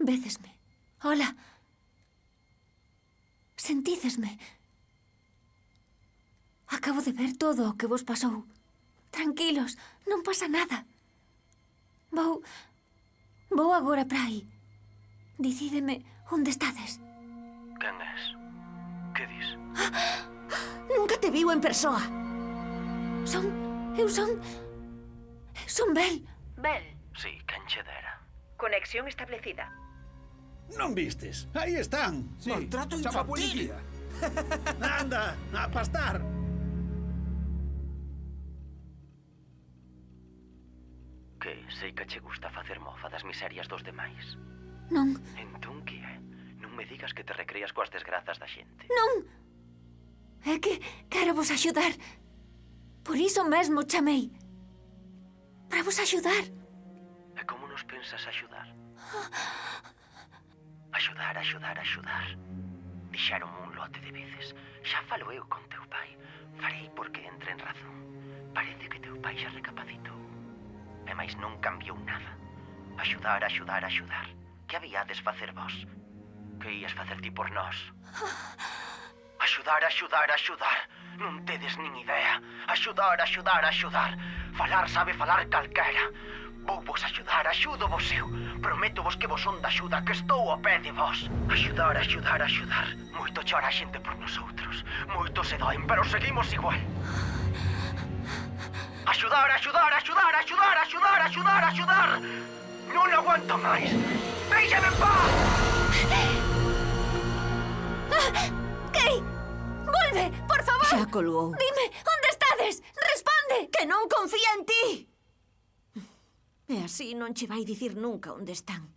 Vécesme. Hola. Sentícesme. Acabo de ver todo o que vos pasou. Tranquilos, non pasa nada. Vou agora para aí. Dicídeme onde estades. Quen és? Que dis? Nunca te viu en persoa. Eu son Bel. Bel, Sí, quen che dera. conexión establecida. Non vistes? Aí están. Maltrato infantil. Anda, a pastar. Que sei que che gusta facer mofa das miserias dos demais. Non, Entón que é? Non me digas que te recreas coas desgrazas da xente. non. É que quero vos axudar. Por iso mesmo chamei. Para vos axudar. E como nos pensas axudar? Axudar. Dixéronme un lote de veces. Xa falo eu con teu pai. Farei porque entre en razón. Parece que teu pai xa recapacitou. E máis non cambiou nada. Axudar. Que habíades facer vos? Que ías facer ti por nós? Axudar. Non tedes nin idea. Axudar. Falar sabe falar calquera. Vou vos axudar, axudo vos eu. Prometo vos que vos son de axuda, que estou ao pé de vos. Axudar. Moito chora a xente por nosotros. Moito se doen, pero seguimos igual. Axudar. Non aguanto máis. Déixame en paz! Kay, volve, por favor. Xa colou. Dime, onde estades? Responde. Que non confía en ti. E así non che vai dicir nunca onde están.